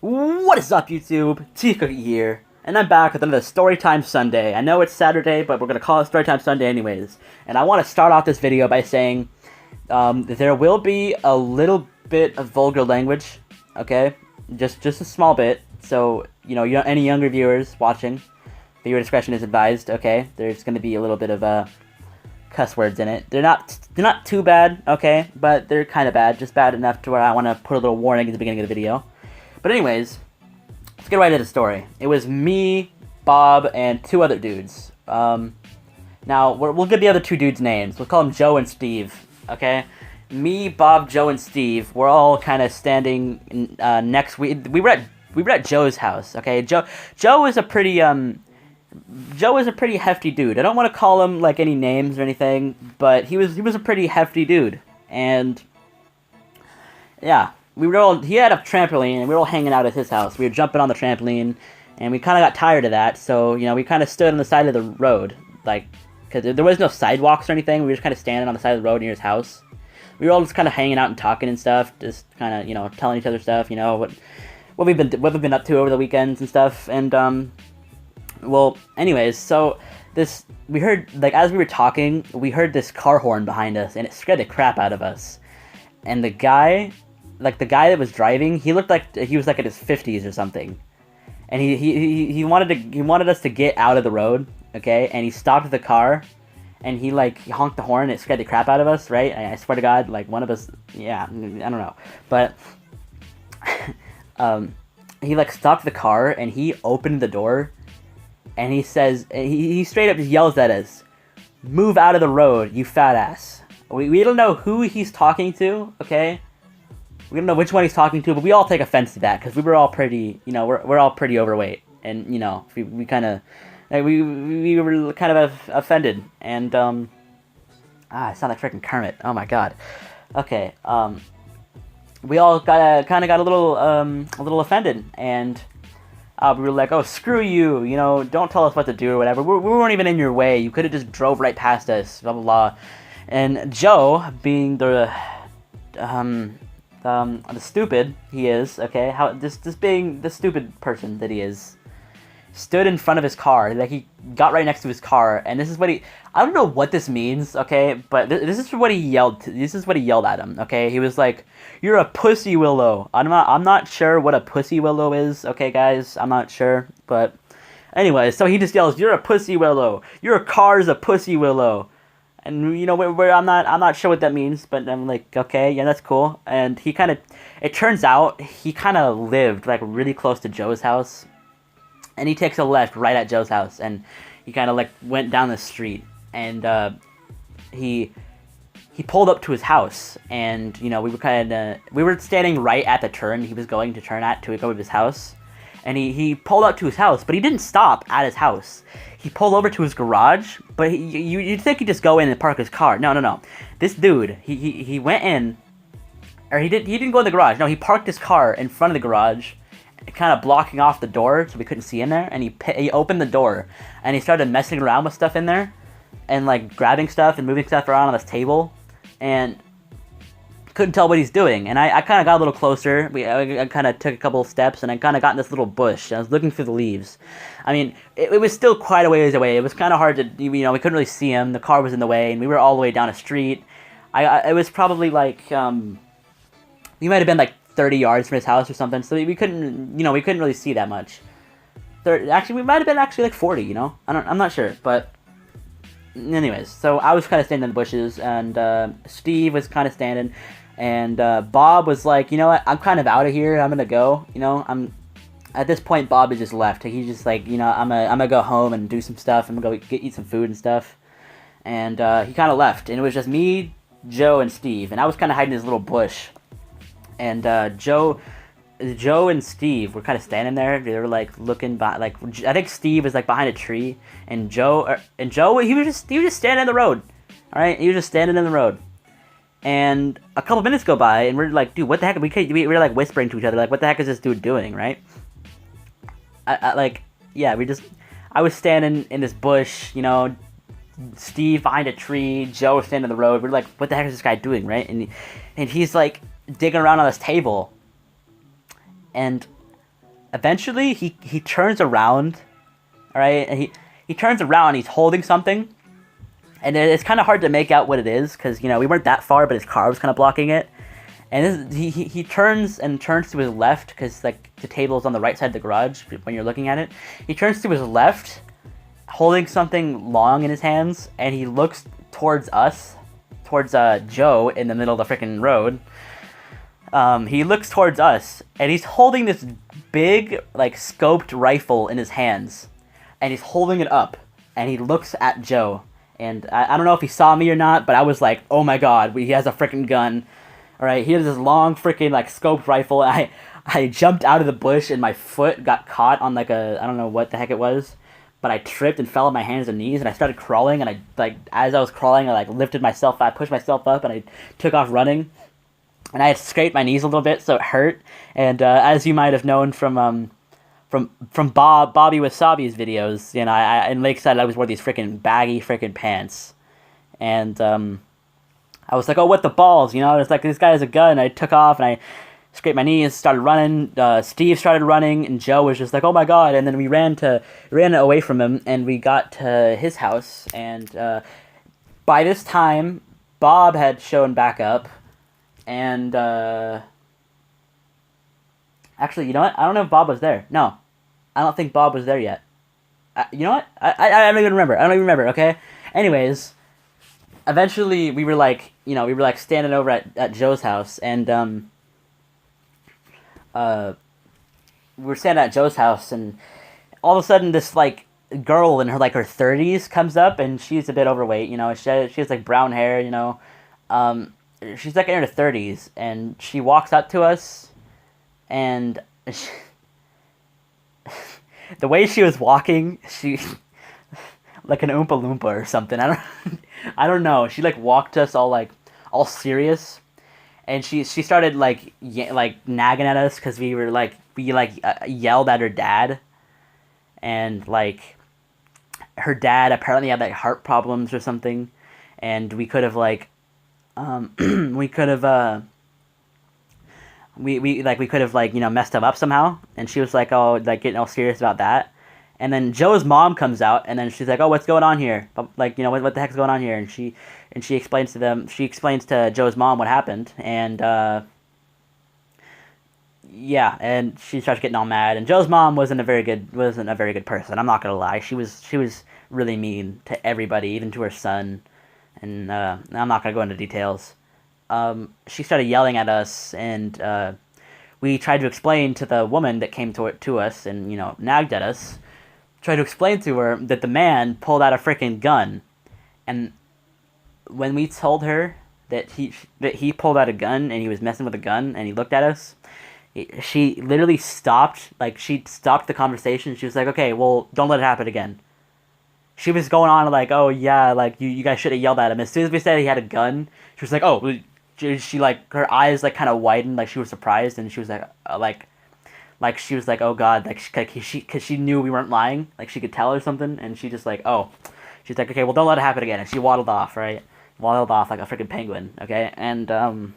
What is up, YouTube? T-Cookie here, and I'm back with another Storytime Sunday. I know it's Saturday, but we're gonna call it Storytime Sunday anyways. And I want to start off this video by saying there will be a little bit of vulgar language, okay? Just a small bit. So any younger viewers watching, viewer discretion is advised. Okay, there's gonna be a little bit of cuss words in it. They're not too bad, okay, but they're kind of bad, just bad enough to where I want to put a little warning at the beginning of the video. But anyways, let's get right into the story. It was me, Bob, and two other dudes. Now, we'll give the other two dudes names. We'll call them Joe and Steve, okay? Me, Bob, Joe, and Steve, we're all kind of standing next... We were at Joe's house, okay? Joe is a pretty hefty dude. I don't want to call him, like, any names or anything, but he was a pretty hefty dude. And, yeah. He had a trampoline, and we were all hanging out at his house. We were jumping on the trampoline, and we kind of got tired of that, so, we kind of stood on the side of the road, like, because there was no sidewalks or anything. We were just kind of standing on the side of the road near his house. We were all just kind of hanging out and talking and stuff, just kind of, telling each other stuff, what we've been up to over the weekends and stuff, and, well, anyways, so, we heard, like, as we were talking, we heard this car horn behind us, and it scared the crap out of us. And the guy that was driving, he looked like he was like in his 50s or something, and he wanted us to get out of the road, okay? And he stopped the car, and he honked the horn, and it scared the crap out of us, right? I swear to God, like one of us, yeah, I don't know, but he stopped the car, and he opened the door, and he says, he straight up just yells at us, "Move out of the road, you fat ass." We don't know who he's talking to, okay? We don't know which one he's talking to, but we all take offense to that, because we were all pretty, we're all pretty overweight, and, we kind of, we were kind of offended, and, I sound like freaking Kermit, oh my god. Okay, we all kind of got a little offended, and, we were like, "Oh, screw you, don't tell us what to do or whatever, we weren't even in your way, you could have just drove right past us, blah, blah, blah." And Joe, being the stupid he is, okay, just being the stupid person that he is, stood in front of his car, like he got right next to his car, and this is what I don't know what this means, okay, but this is what he yelled at him, okay, he was like, "You're a pussy willow." I'm not sure what a pussy willow is, okay guys, I'm not sure, but anyway, so he just yells, "You're a pussy willow, your car's a pussy willow." And, I'm not sure what that means, but I'm like, okay, yeah, that's cool. And it turns out, he kind of lived, like, really close to Joe's house. And he takes a left right at Joe's house, and he kind of, went down the street. And, he pulled up to his house, and, we were standing right at the turn he was going to turn at to go to his house. And he pulled up to his house, but he didn't stop at his house. He pulled over to his garage, but you'd think he'd just go in and park his car. No. This dude, he went in, or he didn't go in the garage. No, he parked his car in front of the garage, kind of blocking off the door so we couldn't see in there. And he opened the door, and he started messing around with stuff in there, and grabbing stuff and moving stuff around on this table, and couldn't tell what he's doing. And I kind of got a little closer. I kind of took a couple of steps, and I kind of got in this little bush. I was looking through the leaves. I mean, it was still quite a ways away. It was kind of hard to, we couldn't really see him. The car was in the way, and we were all the way down a street. It was probably we might have been 30 yards from his house or something. So we couldn't, we couldn't really see that much. Actually, we might have been 40. I'm not sure, but. Anyways, so I was kind of standing in the bushes, and Steve was kind of standing, and Bob was like, "You know what? I'm kind of out of here. I'm gonna go. At this point, Bob had just left. He's just like, I'm gonna go home and do some stuff. I'm gonna go eat some food and stuff." And he kind of left, and it was just me, Joe, and Steve, and I was kind of hiding in this little bush. And Joe and Steve were kind of standing there. They were looking by, I think Steve was behind a tree, and Joe he was just standing in the road. All right, he was just standing in the road. And a couple minutes go by, and we're like, "Dude, what the heck?" We were whispering to each other, "What the heck is this dude doing?" Right? I was standing in this bush, Steve behind a tree, Joe was standing in the road. We're like, "What the heck is this guy doing?" Right? And he's digging around on this table. And Eventually, he turns around, all right, and he turns around. He's holding something, and it's kind of hard to make out what it is because we weren't that far, but his car was kind of blocking it. And he turns to his left because like the table is on the right side of the garage when you're looking at it. He turns to his left, holding something long in his hands, and he looks towards us, towards Joe in the middle of the freaking road. He looks towards us, and he's holding this big, like, scoped rifle in his hands, and he's holding it up, and he looks at Joe, and I don't know if he saw me or not, but I was like, oh my god, he has a freaking gun. Alright, he has this long freaking, like, scoped rifle. I jumped out of the bush, and my foot got caught on, like, I don't know what the heck it was, but I tripped and fell on my hands and knees, and I started crawling, and as I was crawling, I lifted myself, I pushed myself up, and I took off running, and I had scraped my knees a little bit, so it hurt, and as you might have known from Bobby Wasabi's videos, in Lakeside, I always wore these freaking baggy freaking pants, and, I was like, oh, what the balls, it's like, this guy has a gun. I took off, and I scraped my knees, started running. Steve started running, and Joe was just like, oh my god. And then we ran away from him, and we got to his house. And by this time, Bob had shown back up. And actually, you know what? I don't know if Bob was there. No, I don't think Bob was there yet. You know what? I don't even remember. Okay. Anyways, eventually we were like, standing over at Joe's house, and we were standing at Joe's house, and all of a sudden this like girl in her her 30s comes up, and she's a bit overweight. She has like brown hair. She's like in her 30s, and she walks up to us, and the way she was walking, she like an Oompa Loompa or something. I don't know. She like walked us all serious, and she started like nagging at us because we yelled at her dad, and like her dad apparently had like heart problems or something, and we could have messed him up somehow, and she was like, oh, like getting all serious about that. And then Joe's mom comes out, and then she's like, oh, what's going on here? Like, what the heck's going on here? And she explains to Joe's mom what happened, and yeah, and she starts getting all mad. And Joe's mom wasn't a very good person. I'm not gonna lie. She was really mean to everybody, even to her son. And I'm not gonna go into details. She started yelling at us, and we tried to explain to the woman that came to us and nagged at us. Tried to explain to her that the man pulled out a freaking gun, and when we told her that he pulled out a gun and he was messing with a gun and he looked at us, she literally stopped. Like, she stopped the conversation. She was like, okay, well, don't let it happen again. She was going on like, oh yeah, like you guys should have yelled at him. As soon as we said he had a gun, she was like, oh, she like her eyes like kind of widened, like she was surprised, and she was like she was like, oh god, like because she knew we weren't lying, like she could tell or something, and she just like, oh, she's like, okay, well, don't let it happen again, and she waddled off, right? Waddled off like a freaking penguin, okay? And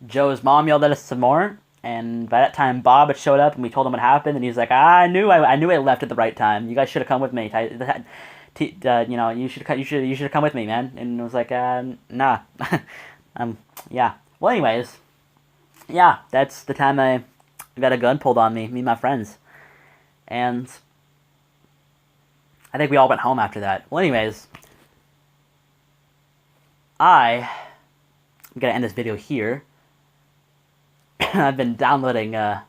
Joe's mom yelled at us some more, and by that time Bob had showed up, and we told him what happened, and he was like, I knew I left at the right time. You guys should have come with me. You should have come with me, man. And it was like, nah. Yeah. Well, anyways, yeah, that's the time I got a gun pulled on me and my friends. And I think we all went home after that. Well, anyways, I'm gonna end this video here. I've been downloading, I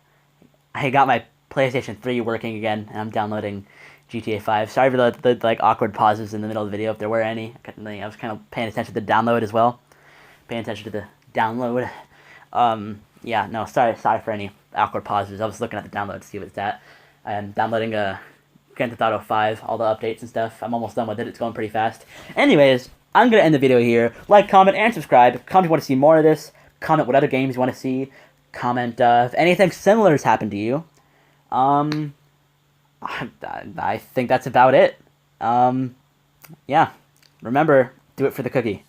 got my PlayStation 3 working again, and I'm downloading GTA 5. Sorry for the like awkward pauses in the middle of the video, if there were any. I was kind of paying attention to the download as well. Paying attention to the download. Yeah, no, sorry for any awkward pauses. I was looking at the download to see what it's at. I'm downloading Grand Theft Auto 5, all the updates and stuff. I'm almost done with it. It's going pretty fast. Anyways, I'm going to end the video here. Like, comment, and subscribe. Comment if you want to see more of this. Comment what other games you want to see. Comment if anything similar has happened to you. I think that's about it. Yeah. Remember, do it for the cookie.